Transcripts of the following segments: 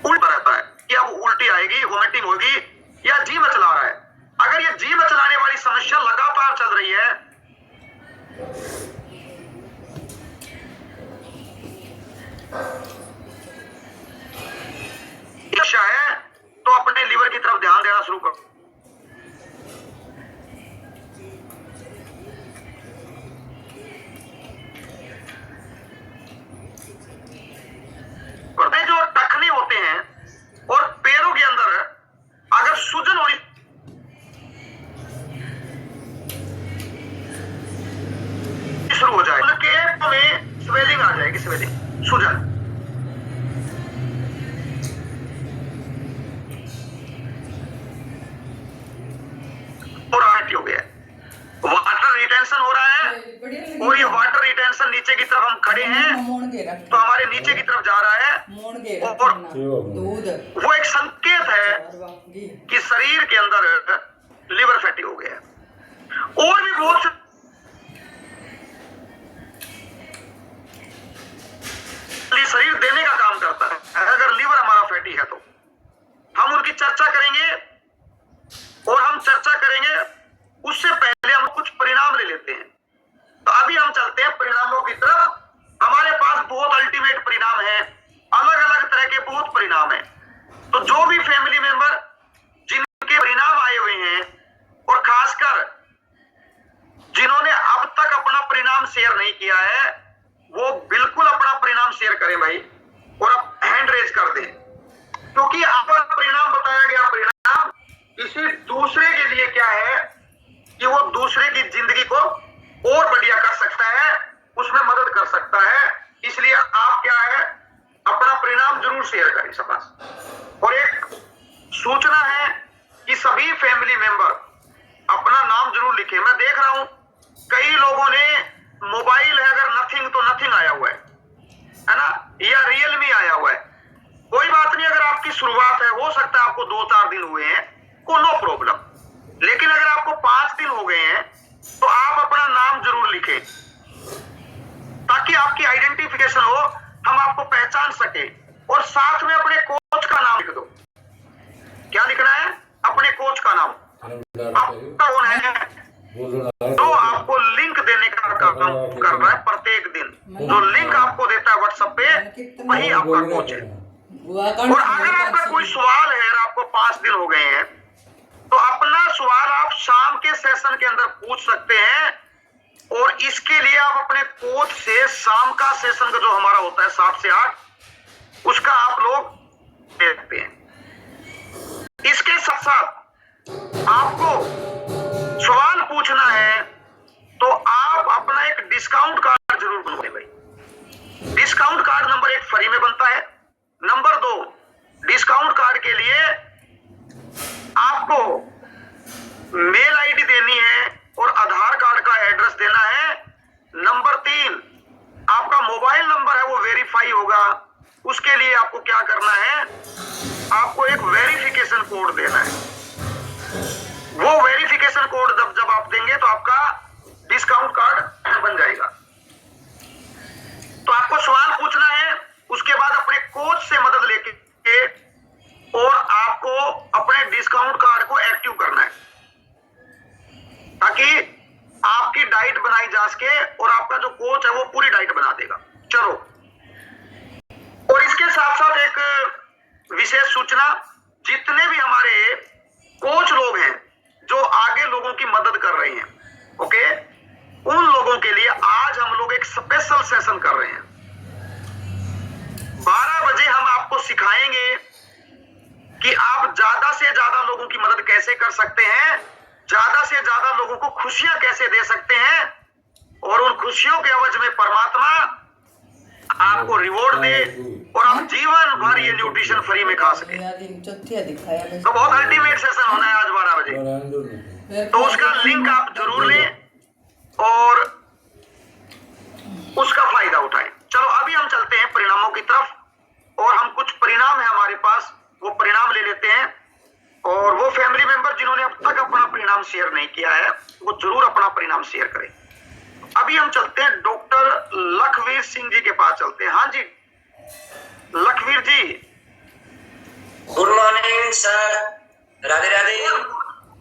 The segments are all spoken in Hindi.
उल्टा रहता है कि अब उल्टी आएगी, वोमिटिंग होगी या जी मचला रहा है। अगर ये जी मचलाने वाली समस्या लगातार चल रही है तो अपने लीवर की तरफ ध्यान देना शुरू करो। जो टखने होते हैं और पैरों के अंदर अगर सूजन होनी शुरू हो जाए, उनके में स्वेलिंग आ जाएगी, स्वेलिंग, सूजन। हो गया, वाटर रिटेंशन हो रहा है और ये वाटर रिटेंशन नीचे की तरफ हम खड़े हैं तो हमारे नीचे की तरफ जा रहा है और वो एक संकेत है कि शरीर के अंदर लिवर फैटी हो गया है। और भी बहुत से शरीर देने का काम करता है। अगर लिवर हमारा फैटी है तो हम उनकी चर्चा करेंगे और हम चर्चा करेंगे, उससे पहले हम कुछ परिणाम ले लेते हैं। तो अभी हम चलते हैं परिणामों की तरफ। हमारे पास बहुत अल्टीमेट परिणाम है, अलग अलग तरह के बहुत परिणाम है। तो जो भी फैमिली मेंबर जिनके परिणाम आए हुए हैं और खासकर जिन्होंने अब तक अपना परिणाम शेयर नहीं किया है, वो बिल्कुल अपना परिणाम शेयर करें भाई, और अब हैंड रेज कर दें, क्योंकि आपका परिणाम बताया गया परिणाम किसी दूसरे के लिए क्या है कि वो दूसरे की जिंदगी को और बढ़िया कर सकता है, उसमें मदद कर सकता है। इसलिए आप क्या है, अपना परिणाम जरूर शेयर करें सबसे। और एक सूचना है कि सभी फैमिली मेंबर अपना नाम जरूर लिखें। मैं देख रहा हूं कई लोगों ने मोबाइल है अगर नथिंग तो नथिंग आया हुआ है ना, या रियलमी आया हुआ है। कोई बात नहीं, अगर आपकी शुरुआत है, हो सकता है आपको 2-4 दिन हुए हैं, को नो प्रॉब्लम। लेकिन अगर आपको 5 दिन हो गए हैं तो आप अपना नाम जरूर लिखें ताकि आपकी आइडेंटिफिकेशन हो, हम आपको पहचान सके। और साथ में अपने कोच का नाम लिख दो। क्या लिखना है? अपने कोच का नाम। आपका कौन है जो आपको लिंक देने का काम कर रहा है प्रत्येक दिन, जो लिंक आपको देता है व्हाट्सएप पे, वही आपका कोच है। और अगर आपका कोई सवाल है और आपको 5 दिन हो गए हैं तो अपना सवाल आप शाम के सेशन के अंदर पूछ सकते हैं। और इसके लिए आप अपने कोच से शाम का सेशन का जो हमारा होता है 7 से 8, उसका आप लोग देखते हैं। इसके साथ साथ आपको सवाल पूछना है तो आप अपना एक डिस्काउंट कार्ड जरूर बनवाएं भाई। डिस्काउंट कार्ड नंबर 1 फ्री में बनता है। नंबर 2, डिस्काउंट कार्ड के लिए आपको मेल आईडी देनी है और आधार कार्ड का एड्रेस देना है। नंबर 3, आपका मोबाइल नंबर है वो वेरीफाई होगा। उसके लिए आपको क्या करना है, आपको एक वेरिफिकेशन कोड देना है। वो वेरिफिकेशन कोड जब आप देंगे तो आपका डिस्काउंट कार्ड बन जाएगा। तो आपको सवाल पूछना है, उसके बाद अपने कोच से मदद लेके और आपको अपने डिस्काउंट कार्ड को एक्टिव करना है ताकि आपकी डाइट बनाई जा सके और आपका जो कोच है वो पूरी डाइट बना देगा। चलो, और इसके साथ साथ एक विशेष सूचना, जितने भी हमारे कोच लोग हैं जो आगे लोगों की मदद कर रहे हैं, ओके, उन लोगों के लिए आज हम लोग एक स्पेशल सेशन कर रहे हैं। 12 बजे हम आपको सिखाएंगे कि आप ज्यादा से ज्यादा लोगों की मदद कैसे कर सकते हैं, ज्यादा से ज्यादा लोगों को खुशियां कैसे दे सकते हैं, और उन खुशियों के एवज में परमात्मा आपको रिवॉर्ड दे और आप जीवन भर ये न्यूट्रिशन फ्री में खा सके। तो बहुत अल्टीमेट सेशन होना है आज 12 बजे, तो उसका लिंक आप जरूर लें और उसका फायदा उठाएं। चलो अभी हम चलते हैं परिणामों की तरफ और हम कुछ परिणाम है हमारे पास, वो परिणाम ले लेते हैं। और वो फैमिली मेंबर जिन्होंने अब तक अपना परिणाम शेयर नहीं किया है वो जरूर अपना परिणाम शेयर करें। अभी हम चलते हैं डॉक्टर लखवीर सिंह जी के पास चलते हैं। हाँ जी Lakhvir ji, morning sir, Radhe Radhe.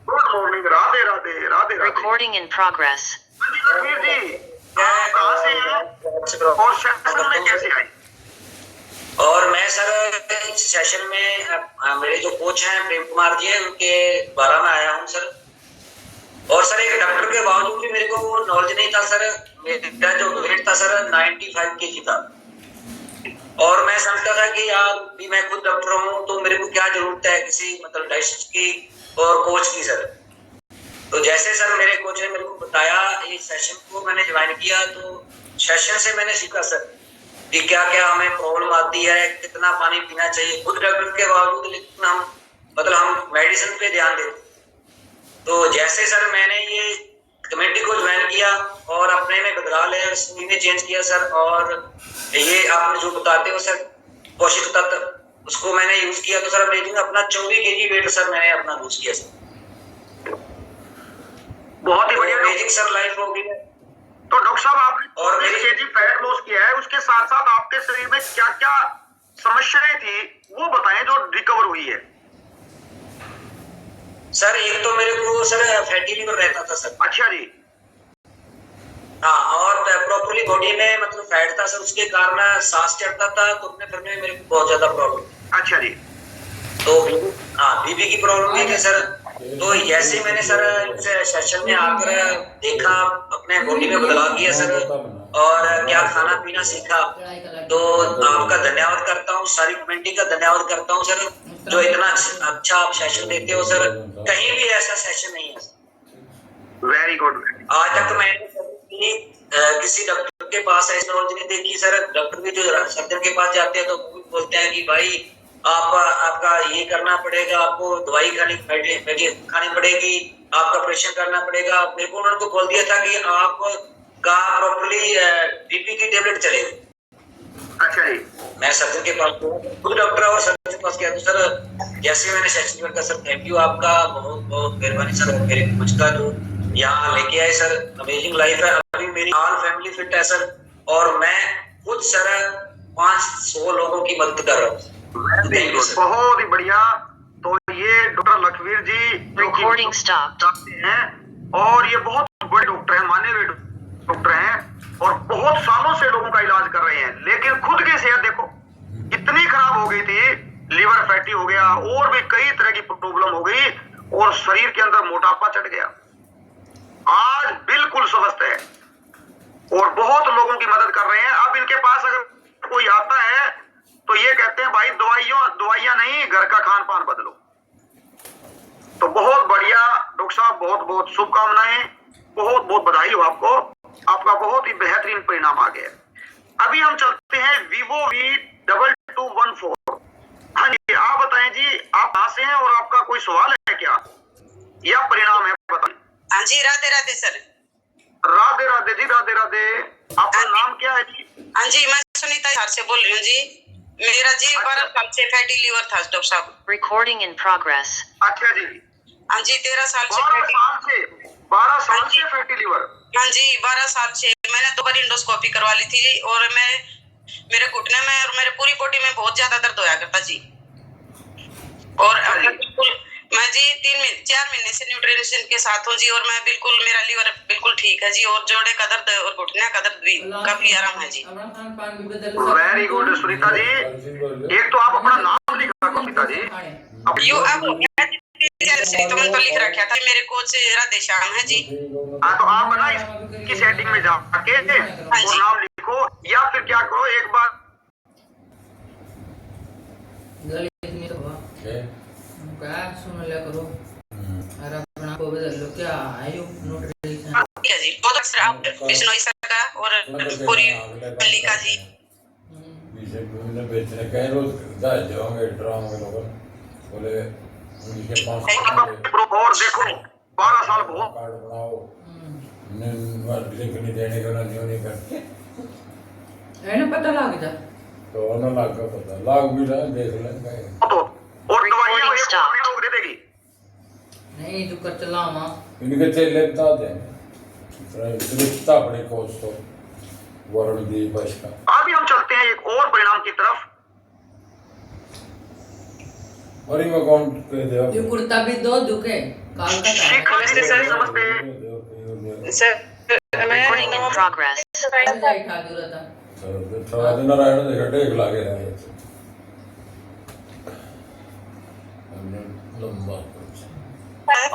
Good morning, Radhe Radhe Radhe Radhe. Recording in progress. Ranveer ji, आप कहाँ से हैं और सेशन में कैसे आए? और मैं सर इस सेशन में मेरे जो कोच हैं प्रेम कुमार जी हैं, उनके द्वारा मैं आया हूँ सर। और सर एक डॉक्टर के बावजूद भी मेरे को वो नॉलेज नहीं था सर। मेरा जो वेट था सर 95 kg था, और मैं समझता था कि यार भी मैं खुद डॉक्टर हूँ तो मेरे को क्या जरूरत है किसी मतलब डाइटिशियन की और कोच की सर। तो जैसे सर मेरे कोच ने मेरे को बताया इस सेशन को मैंने ज्वाइन किया, तो सेशन से मैंने सीखा सर कि क्या क्या हमें प्रॉब्लम आती है, कितना पानी पीना चाहिए खुद डॉक्टर के बावजूद, लेकिन हम मेडिसिन पे ध्यान देते। तो जैसे सर मैंने ये कमेटी को ज्वाइन किया और अपने में बदलाव ले चेंज किया सर, और ये आपने जो बताते हो सर पोषक तत्व उसको मैंने यूज किया, तो सर अमेजिंग अपना 24 kg वेट सर मैंने अपना लूज किया सर। बहुत ही बढ़िया अमेजिंग सर लाइफ होगी। तो डॉक्टर साहब आपने और 20 kg फैट लॉस किया है, उसके साथ साथ आपके शरीर में क्या क्या समस्याएं थी वो बताएं जो रिकवर हुई है। सर एक तो मेरे को सर फैटी लिवर रहता था सर। अच्छा जी। हाँ, और प्रॉपर्ली बॉडी में मतलब फैट था सर, उसके कारण सांस चढ़ता था, तो अपने फिरने में मेरे को बहुत ज्यादा प्रॉब्लम। अच्छा जी। तो हाँ बीपी की प्रॉब्लम भी थी सर। तो जैसे मैंने सर इस सेशन में आकर देखा, अपने बॉडी में बदलाव किया सर, और क्या खाना पीना सीखा, तो आपका धन्यवाद करता हूँ, सारी कमेटी का धन्यवाद करता हूँ सर, जो इतना अच्छा आप सेशन देते हो सर। कहीं भी ऐसा सेशन नहीं है। Very good. आज तक मैंने किसी डॉक्टर के पास ऐसी नॉलेज नहीं देखी सर। डॉक्टर भी जो सर्जन के पास जाते हैं तो बोलते हैं कि भाई आपका ये करना पड़ेगा, आपको दवाई खानी पड़ेगी, आपका ऑपरेशन करना पड़ेगा। मेरे को उन्होंने बोल दिया था कि आपका प्रॉपर्ली बीपी की टेबलेट चलेगी। अच्छा जी। मैं सर्जन के पास खुद डॉक्टर और सर्जन के पास गया तो सर जैसे मैंने सेशन किया सर, थैंक यू आपका, बहुत बहुत मेहरबानी सर, मेरे कोच का जो यहाँ लेके आए सर। अमेजिंग लाइफ है, अभी मेरी ऑल फैमिली फिट है सर, और मैं खुद सर 500 लोगों की मदद कर रहा हूँ। बहुत ही बढ़िया। तो ये डॉक्टर लखवीर जी Recording stopped. हैं, और ये बहुत बड़े डॉक्टर हैं, माने हुए डॉक्टर हैं, और बहुत सालों से लोगों का इलाज कर रहे हैं, लेकिन खुद की सेहत देखो कितनी खराब हो गई थी, लीवर फैटी हो गया और भी कई तरह की प्रॉब्लम हो गई, और शरीर के अंदर मोटापा चढ़ गया। आज बिल्कुल स्वस्थ है और बहुत लोगों की मदद कर रहे हैं। अब इनके पास अगर कोई आता है तो ये कहते हैं भाई दवाइयां नहीं, घर का खान पान बदलो। तो बहुत बढ़िया डॉक्टर साहब, बहुत बहुत शुभकामनाएं, बहुत बहुत बधाई हो आपको, आपका बहुत ही बेहतरीन परिणाम आ गया। अभी हम चलते हैं Vivo V2214। हाँ जी, आप बताएं जी, आप कहाँ से हैं और आपका कोई सवाल है क्या या परिणाम है, बताएं। हाँ जी, राधे राधे सर। राधे राधे जी, राधे राधे। आपका नाम क्या है जी? हाँ जी, मैं सुनीता यार से बोल रही हूँ जी। मेरा जी 12 साल से फैटी लीवर था डॉक्टर साहब। Recording in progress. अच्छा जी। हाँ जी, 13 साल से 12 साल से फैटी लीवर। हाँ जी, 12 साल से मैंने 2 बार इंडोस्कोपी करवा ली थी, और मेरे घुटने में और मेरे पूरी बॉडी में बहुत ज्यादा दर्द होया करता जी। और बिल्कुल मैं जी 4 महीने से न्यूट्रिशन के साथ हूँ जी, और मैं बिल्कुल, मेरा लीवर बिल्कुल ठीक है जी, और जोड़े का दर्द और घुटने का दर्द भी काफी आराम है जी। Very good Sunita ji. एक तो आप अपना नाम लिखा सुनीता जी। तो मैं तो लिख रखा था, मेरे कोच राधे श्याम है जी। हाँ, तो आप ना इसकी सेटिंग में जाके और नाम लिखो, या फिर क्या करो एक बार सुन लिया करो, और अपना को बदल लो। क्या आयु न्यूट्रिशन ठीक है जी, बहुत अच्छा। आप बिश्नोई सर का और पूरी मल्लिका जी पीछे घूमने बेचने कहीं रोज जाओगे ड्रामे लोग बोले उनके पास और देखो 12 साल बहुत कार्ड बनाओ, लिंक नहीं देने का नहीं करते है ना, पता लग जा तो ना लाग का पता लाग भी रहा, देख लेंगे तो, और दवाइयां लोग दे देगी नहीं, तू कर चला मां इनके चेले बता दें रिश्ता बड़े कोच तो वरुण दी बस का। अभी हम चलते हैं एक और परिणाम की तरफ। और ये अकाउंट पे दे ये कुर्ता भी दो दुखे काल का शिखा जी नमस्ते सर। नमस्ते। सर मैं Recording in progress. था दूर था थोड़ा दिन नारायण देखा टेक लागे रहे हमने लंबा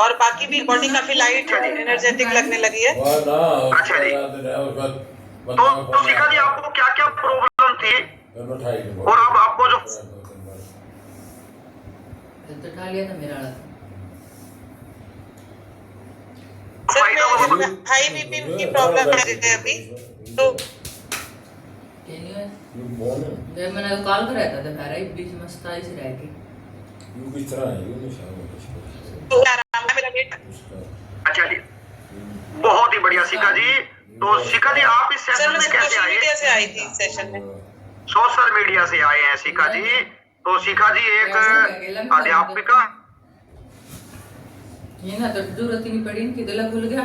और बाकी भी बॉडी काफी लाइट एनर्जेटिक लगने लगी है। वाह ना अच्छा जी। याद है उसका तो शिखा जी आपको क्या क्या प्रॉब्लम थी और अब आपको जो तो उठा लिया था मेरा वाला सर मैं हाई बीपी की प्रॉब्लम है मुझे अभी, तो क्या नहीं हुआ जब मैंने कॉल कराया था तो खैर बीच में मस्ताई से रह गई यू किस तरह है यू नहीं शाम तो आराम है मेरा वेट। अच्छा जी बहुत ही बढ़िया शिखा जी। तो शिखा जी आप इस सर सेशन मैं में कैसे सोशल आए? मीडिया से आई थी इस सेशन में। सोशल मीडिया से आए हैं शिखा जी। तो शिखा जी एक अध्यापिका ये ना तो जरूरत ही नहीं पड़ी इनकी गला खुल गया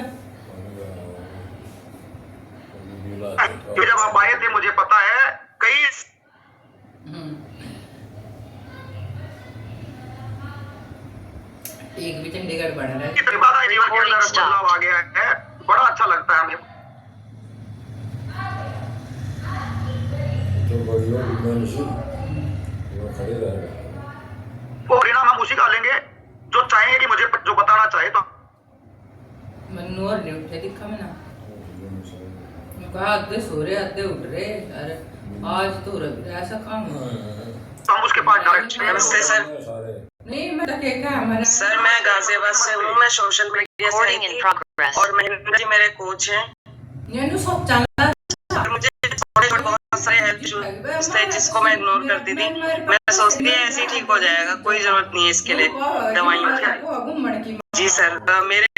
कि जब आप आए थे मुझे पता है कई एक भी चंडीगढ़ पढ़ रहा है की बात है जीवन के अंदर बदलाव आ गया है। बड़ा अच्छा लगता है हमें। तो बढ़िया विज्ञान से वो खड़े रहेगा वो परिणाम हम उसी का लेंगे जो चाहेंगे कि मुझे जो बताना चाहे। तो मन्नू और नहीं उठे दिखा मैं ना मैं कहा आधे सो रहे आधे उठ रहे अरे आज तो ऐसा काम है हम उसके पास डायरेक्ट नमस्ते सर। नहीं मैं तो क्या हमारा सर मैं गाजियाबाद से हूँ, मैं सोशल मीडिया से आई Recording in थी progress. और महेंद्र जी मेरे कोच हैं। ये नु सब चला और मुझे थोड़े थोड़े बहुत सारे हेल्थ इश्यूज थे जिसको मैं इग्नोर करती थी। मैं सोचती थी ऐसे ही ठीक हो जाएगा, कोई जरूरत नहीं है इसके लिए दवाइयों की। जी सर मेरे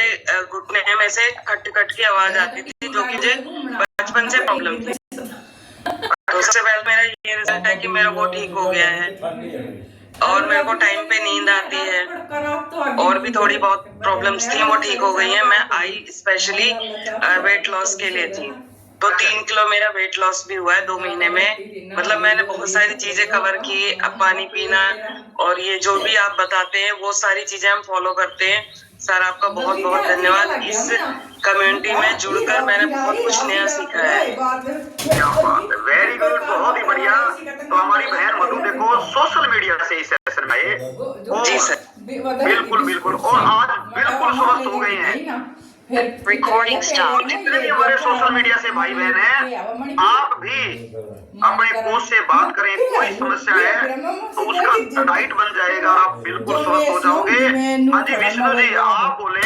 घुटने में से खट खट की आवाज आती थी जो कि मुझे बचपन से प्रॉब्लम थी। तो सबसे पहले मेरा ये रिजल्ट है कि मेरा वो ठीक हो गया है और मेरे को टाइम पे नींद आती है और भी थोड़ी बहुत प्रॉब्लम्स थी वो ठीक हो गई हैं। मैं आई स्पेशली वेट लॉस के लिए थी, तो 3 किलो मेरा वेट लॉस भी हुआ है 2 महीने में। मतलब मैंने बहुत सारी चीजें कवर की, अब पानी पीना और ये जो भी आप बताते हैं वो सारी चीजें हम फॉलो करते हैं। सर आपका बहुत बहुत धन्यवाद। इस कम्युनिटी में जुड़कर मैंने बहुत कुछ नया सीखा है। क्या बात है, वेरी गुड, बहुत ही बढ़िया। तो हमारी बहन मधु देखो सोशल मीडिया से इस सेशन में आए और जी सर बिल्कुल बिल्कुल और आज बिल्कुल स्वस्थ हो गए हैं। Recording stopped. जितने भी हमारे सोशल मीडिया से भाई बहन हैं आप भी अपने कोच से बात करें, कोई समस्या है तो उसका डाइट बन जाएगा, आप बिल्कुल स्वस्थ हो जाओगे। हाँ जी विष्णु जी आप बोले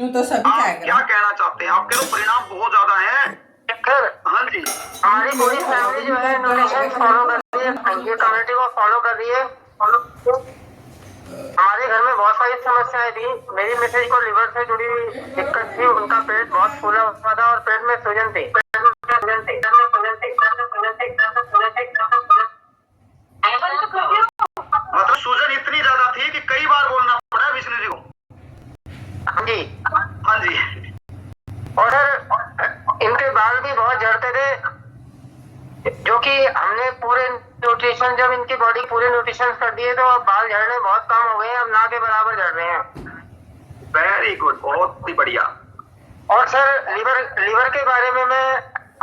तो सभी आप क्या कहना चाहते हैं? आपके तो परिणाम बहुत ज्यादा है। हाँ जी हमारी पूरी फैमिली जो है न्यूट्रिशन फॉलो कर रही है, ये कम्युनिटी को फॉलो कर रही है। हमारे घर में बहुत सारी समस्याएं थी। मेरी मिसेज को लिवर से जुड़ी हुई दिक्कत थी, उनका पेट बहुत फूला हुआ था और पेट में सूजन थी। मतलब सूजन इतनी ज्यादा थी कि कई बार बोलना पड़ा विष्णु जी को। हाँ जी, हाँ जी और इनके बाल भी बहुत झड़ते थे, जो कि हमने पूरे न्यूट्रिशन, जब इनकी बॉडी पूरे न्यूट्रिशन कर दिए तो अब बाल झड़ने बहुत कम हो गए हैं, अब ना के बराबर झड़ रहे हैं। वेरी गुड, बहुत ही बढ़िया। और सर लिवर के बारे में मैं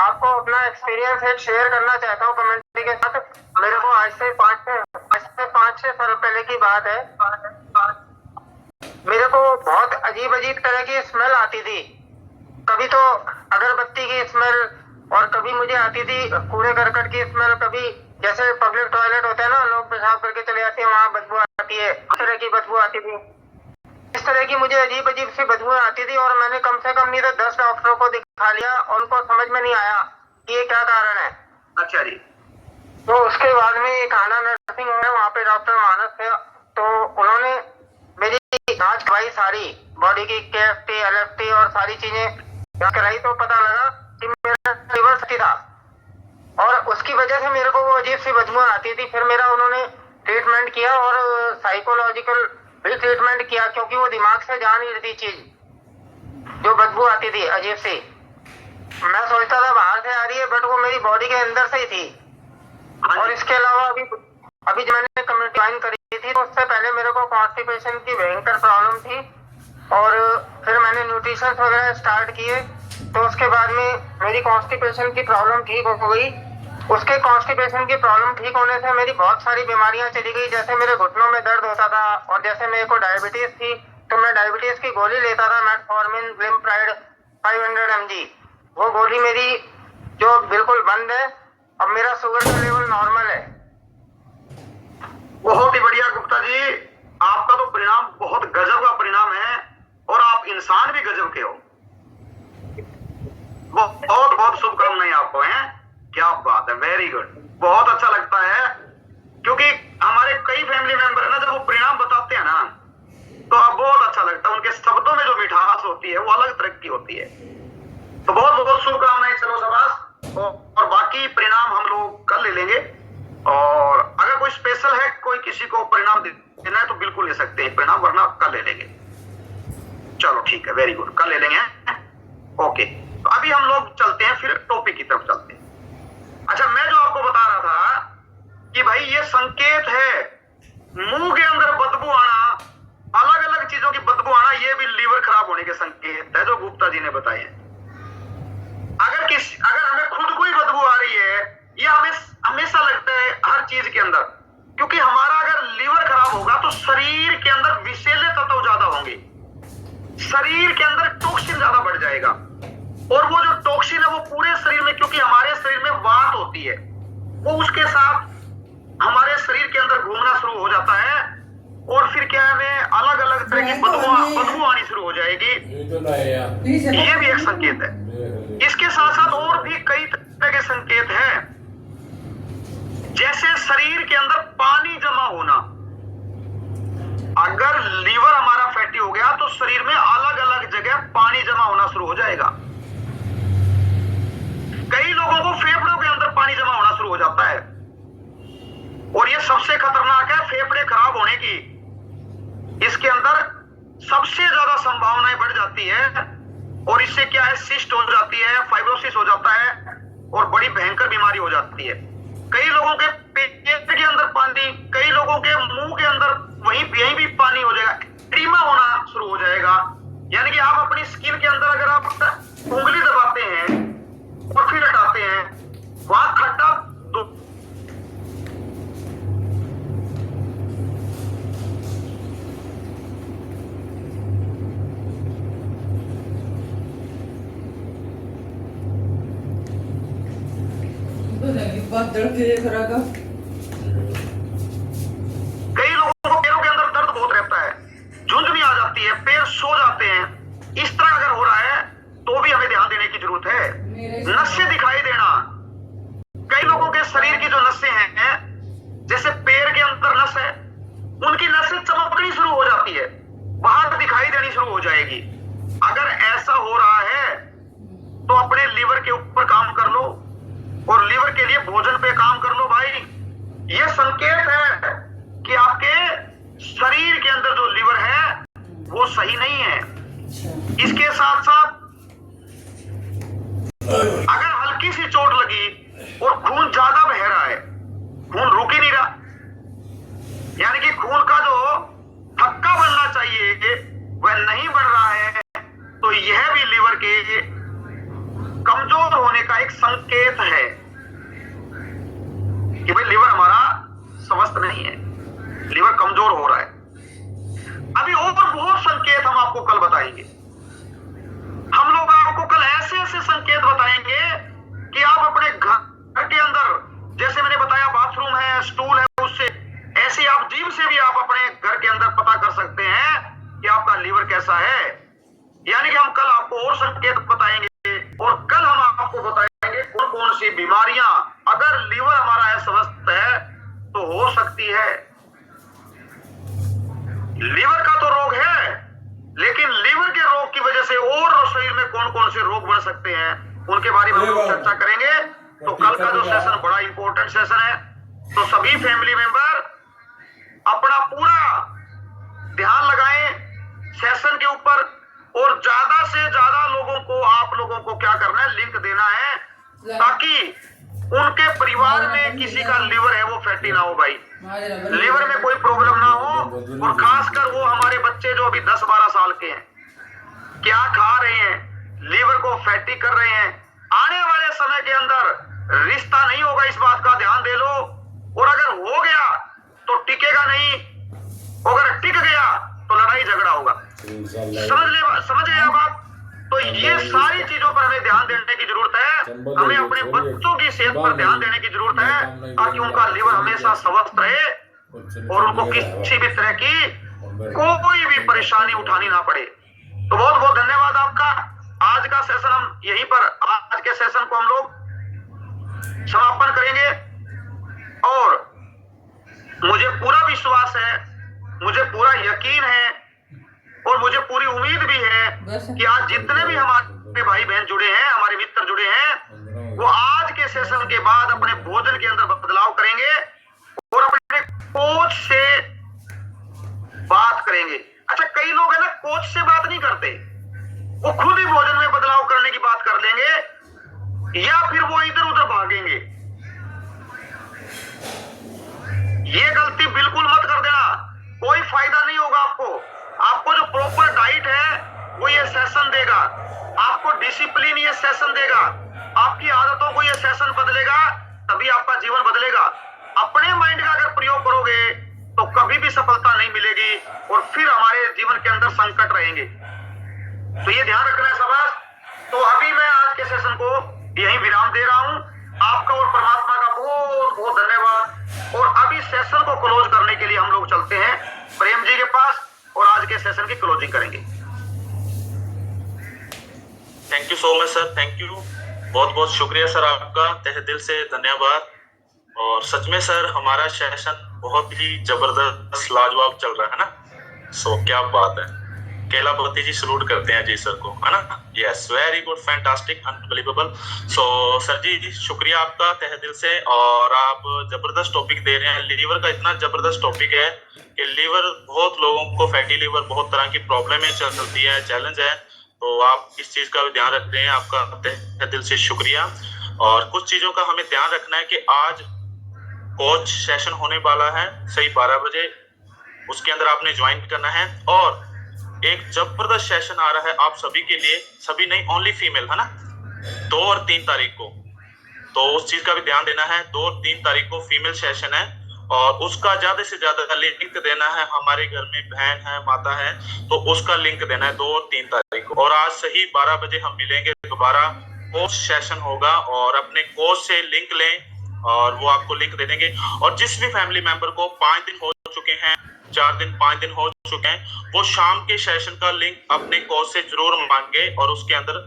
आपको अपना एक्सपीरियंस एक शेयर करना चाहता हूँ कम्युनिटी के साथ। मेरे को आज से 5-6 साल पहले की बात है, मेरे को बहुत अजीब तरह की स्मेल आती थी। कभी तो अगरबत्ती की स्मेल और कभी मुझे आती थी कूड़े करकट की स्मेल। कभी जैसे पब्लिक टॉयलेट होता है ना, लोग पेशाब करके चले जाते हैं, वहाँ बदबू आती है, इस तरह की बदबू आती थी। इस तरह की मुझे अजीब सी बदबू आती थी और मैंने कम से कम नहीं तो 10 डॉक्टरों को दिखा लिया और उनको समझ में नहीं आया कि ये क्या कारण है। अच्छा जी। तो उसके बाद में एक आना नर्सिंग होम है, वहाँ पे डॉक्टर मानस थे, तो उन्होंने मेरी जांच करवाई सारी बॉडी की, KFT, LFT और सारी चीजें कराई, तो पता लगा कि मेरा लिवर फैटी था और उसकी वजह से मेरे को वो अजीब सी बदबू आती थी। फिर मेरा उन्होंने ट्रीटमेंट किया और साइकोलॉजिकल भी ट्रीटमेंट किया, क्योंकि वो दिमाग से जा नहीं रही चीज, जो बदबू आती थी अजीब सी। मैं सोचता था बाहर से आ रही है, बट वो मेरी बॉडी के अंदर से ही थी। और इसके अलावा अभी जब मैंने कम्युनिटी ज्वाइन करी थी थी तो उससे पहले मेरे को कॉन्स्टिपेशन की भयंकर प्रॉब्लम थी और फिर मैंने न्यूट्रिशन वगैरह स्टार्ट किए तो उसके बाद में मेरी कॉन्स्टिपेशन की प्रॉब्लम ठीक हो गई। उसके कॉन्स्टिपेशन की प्रॉब्लम ठीक होने से मेरी बहुत सारी बीमारियां चली गई, जैसे मेरे घुटनों में दर्द होता था और जैसे मेरे को डायबिटीज थी तो मैं डायबिटीज की गोली लेता था मेटफॉर्मिन ग्लिम्प्राइड 500 mg। वो गोली मेरी जो बिल्कुल बंद है। अब मेरा शुगर का लेवल नॉर्मल है। बहुत ही बढ़िया गुप्ता जी, आपका तो परिणाम बहुत गजब का परिणाम है और आप इंसान भी गजब के हो। बहुत बहुत शुभकामनाएं आपको हैं। क्या बात है, वेरी गुड। बहुत अच्छा लगता है क्योंकि हमारे कई फैमिली मेंबर है ना, जब वो परिणाम बताते हैं ना तो आप बहुत अच्छा लगता है। उनके शब्दों में जो मिठास होती है वो अलग तरह की होती है। तो बहुत बहुत शुभकामनाएं। चलो शाबाश। और बाकी परिणाम हम लोग कल ले लेंगे और अगर कोई स्पेशल है, कोई किसी को परिणाम देना है तो बिल्कुल ले सकते हैं परिणाम, वरना कल ले लेंगे। चलो ठीक है, वेरी गुड, कल ले लेंगे। ओके, तो अभी हम लोग चलते हैं, फिर टॉपिक की तरफ चलते हैं। अच्छा, मैं जो आपको बता रहा था कि भाई ये संकेत है, मुंह के अंदर बदबू आना, अलग अलग चीजों की बदबू आना, ये भी लीवर खराब होने के संकेत है जो गुप्ता जी ने बताए हैं। अगर हमें खुद को ही बदबू आ रही है, ये हमें हमेशा लगता है हर चीज के अंदर, क्योंकि हमारा अगर लीवर खराब होगा तो शरीर के अंदर विषैले तत्व ज्यादा होंगे, शरीर के अंदर टॉक्सिन ज्यादा बढ़ जाएगा और वो जो टॉक्सिन है वो पूरे शरीर में, क्योंकि हमारे शरीर में वात होती है, वो उसके साथ हमारे शरीर के अंदर घूमना शुरू हो जाता है और फिर क्या है, हमें अलग अलग तरह की बदबू आनी शुरू हो जाएगी। ये भी एक संकेत है। इसके साथ साथ और भी कई तरह के संकेत हैं, जैसे शरीर के अंदर पानी जमा होना। अगर लीवर हमारा फैटी हो गया तो शरीर में अलग अलग जगह पानी जमा होना शुरू हो जाएगा। कई लोगों को फेफड़ों के अंदर पानी जमा होना शुरू हो जाता है और ये सबसे खतरनाक है फेफड़े खराब होने की। इसके अंदर सबसे ज्यादा संभावनाएं बढ़ जाती है और इससे क्या है, सिस्ट हो जाती है, फाइब्रोसिस हो जाता है और बड़ी भयंकर बीमारी हो जाती है। कई लोगों के पेट के अंदर पानी, कई लोगों के मुंह के अंदर यहीं भी पानी हो जाएगा, एडिमा होना शुरू हो जाएगा। यानी कि आप अपनी स्किन के अंदर अगर आप उंगली दबाते हैं और फिर हटाते हैं, वहां खट्टा बादल के खरागा। कई लोगों को पैरों के अंदर दर्द बहुत रहता है, झुंझुनी आ जाती है, पैर सो जाते हैं। इस तरह अगर हो रहा है तो भी हमें ध्यान देने की जरूरत है। नसें दिखाई देना, कई लोगों के शरीर की जो नसें हैं, जैसे पैर के अंदर नस है, उनकी नसें चमकनी शुरू हो जाती है, बाहर दिखाई देनी शुरू हो जाएगी। अगर ऐसा हो रहा है तो अपने लीवर के ऊपर काम कर लो और लीवर के लिए भोजन पे काम कर लो भाई। ये संकेत है कि आपके शरीर के अंदर जो लीवर है वो सही नहीं है। इसके साथ साथ अगर हल्की सी चोट लगी और खून ज्यादा बह रहा है, खून रुक ही नहीं रहा, यानी कि खून का जो थक्का बनना चाहिए वह नहीं बन रहा है, तो यह भी लीवर के कमजोर होने का एक संकेत है कि भाई लीवर हमारा स्वस्थ नहीं है, लीवर कमजोर हो रहा है। अभी और बहुत संकेत हम आपको कल बताएंगे। हम लोग आपको कल ऐसे ऐसे संकेत बताएंगे कि आप अपने घर के अंदर, जैसे मैंने बताया बाथरूम है, स्टूल है, उससे ऐसे आप जीभ से भी आप अपने घर के अंदर पता कर सकते हैं कि आपका लीवर कैसा है। यानी कि हम कल आपको और संकेत बताएंगे और कल हम आपको बताएंगे कौन कौन सी बीमारियां अगर लीवर हमारा अस्वस्थ है तो हो सकती है। लीवर का तो रोग है, लेकिन लीवर के रोग की वजह से और शरीर में कौन कौन से रोग बढ़ सकते हैं उनके बारे में हम लोग चर्चा करेंगे। तो कल का जो सेशन बड़ा इंपॉर्टेंट सेशन है, तो सभी फैमिली मेंबर अपना पूरा ध्यान लगाएं सेशन के ऊपर और ज्यादा से ज्यादा लोगों को, आप लोगों को क्या करना है, लिंक देना है ताकि उनके परिवार में किसी का लीवर है वो फैटी ना हो भाई, लीवर में कोई प्रॉब्लम ना हो और खासकर वो हमारे बच्चे जो अभी 10-12 साल के हैं, क्या खा रहे हैं, लीवर को फैटी कर रहे हैं। आने वाले समय के अंदर रिश्ता नहीं होगा, इस बात का ध्यान दे लो। और अगर हो गया तो टिकेगा नहीं, अगर टिक गया तो लड़ाई झगड़ा होगा। समझ गए बात? तो ये सारी चीजों पर हमें ध्यान देने की जरूरत है। हमें अपने बच्चों की सेहत पर ध्यान देने की जरूरत है, ताकि उनका लीवर हमेशा स्वस्थ रहे और उनको किसी भी तरह की कोई भी परेशानी उठानी ना पड़े। तो बहुत बहुत धन्यवाद आपका। आज का सेशन हम यहीं पर, आज के सेशन को हम लोग समापन करेंगे। और मुझे पूरा विश्वास है, मुझे पूरा यकीन है और मुझे पूरी उम्मीद भी है कि आज जितने भी हमारे भाई बहन जुड़े हैं, हमारे मित्र जुड़े हैं, वो आज के सेशन के बाद अपने भोजन के अंदर बदलाव करेंगे और अपने कोच से बात करेंगे। अच्छा, कई लोग है ना, कोच से बात नहीं करते, वो खुद ही भोजन में बदलाव करने की बात कर लेंगे या फिर वो इधर उधर भागेंगे। ये गलती बिल्कुल मत कर देना, कोई फायदा नहीं होगा आपको। आपको जो प्रॉपर डाइट है वो ये सेशन देगा, आपको डिसिप्लिन ये सेशन देगा, आपकी आदतों को ये सेशन बदलेगा, तभी आपका जीवन बदलेगा। अपने माइंड का अगर प्रयोग करोगे तो कभी भी सफलता नहीं मिलेगी और फिर हमारे जीवन के अंदर संकट रहेंगे। तो ये ध्यान रखना है सबक। तो अभी मैं आज के सेशन को यहीं विराम दे रहा हूं। आपका और परमात्मा का बहुत बहुत धन्यवाद। और अभी सेशन को क्लोज करने के लिए हम लोग चलते हैं प्रेम जी के पास और आज के सेशन की क्लोजिंग करेंगे। Thank you so much sir, thank you, बहुत बहुत शुक्रिया सर आपका, तहे दिल से धन्यवाद। और सच में सर हमारा सेशन बहुत ही जबरदस्त लाजवाब चल रहा है ना। सो क्या बात है, केलापति जी सलूट करते हैं जी सर को, है ना। Yes, very good, fantastic, unbelievable. So sir ji शुक्रिया आपका तहे दिल से। और आप जबरदस्त टॉपिक दे रहे हैं। लीवर का इतना जबरदस्त टॉपिक है कि लीवर, बहुत लोगों को फैटी लीवर, बहुत तरह की प्रॉब्लम है, चलती है, चैलेंज है। तो आप इस चीज का भी ध्यान रख रहे हैं, आपका तहे दिल से शुक्रिया। और कुछ चीजों का हमें ध्यान रखना है कि आज कोच सेशन होने वाला है सही 12 बजे, उसके अंदर आपने ज्वाइन करना है। और एक जबरदस्त सेशन आ रहा है आप सभी के लिए, सभी नहीं, ओनली फीमेल, है ना, 2 और 3 तारीख को। तो उस चीज का भी ध्यान देना है। 2 और 3 तारीख को फीमेल सेशन है और उसका ज्यादा से ज्यादा लिंक देना है। हमारे घर में बहन है, माता है, तो उसका लिंक देना है 2 और 3 तारीख को। और आज सही 12 बजे हम मिलेंगे दोबारा, कोच सेशन होगा। और अपने कोच से लिंक लें और वो आपको लिंक दे देंगे। और जिस भी फैमिली मेंबर को 5 दिन हो चुके हैं, 4 दिन 5 दिन हो चुके हैं, वो शाम के सेशन का लिंक अपने कोच से जरूर मांगे। और उसके अंदर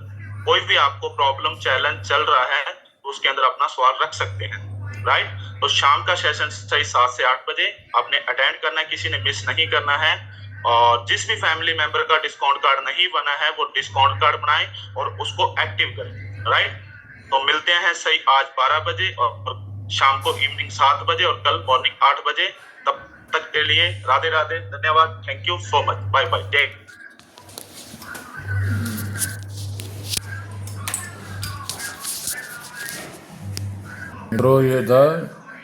कोई भी आपको प्रॉब्लम, चैलेंज चल रहा है, तो उसके अंदर अपना सवाल रख सकते हैं, राइट। तो शाम का सेशन सही 7 से 8 बजे आपने अटेंड करना है, किसी ने मिस नहीं करना है। और जिस भी फैमिली मेंबर का डिस्काउंट कार्ड नहीं बना है, वो डिस्काउंट कार्ड बनाए और उसको एक्टिव करें, राइट। तो मिलते हैं सही आज 12 बजे और शाम को इवनिंग 7 बजे और कल मॉर्निंग 8 बजे। तब तक के लिए राधे राधे, धन्यवाद, thank you so much, bye bye, take. ये था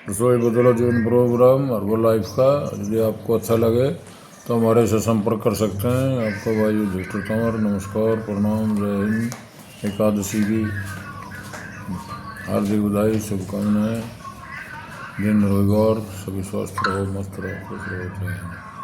रसोई बदलो जीवन प्रोग्राम हर्बल लाइफ का। यदि आपको अच्छा लगे तो हमारे से संपर्क कर सकते हैं। आपका भाई युधिष्ठिर तंवर, नमस्कार, प्रणाम, जय हिंद। एकादशी की हार्दिक बधाई, शुभकामनाएं। दिन रोजगार, सभी स्वस्थ रहो, मस्त रहो, खुश रहो, जय हिंद।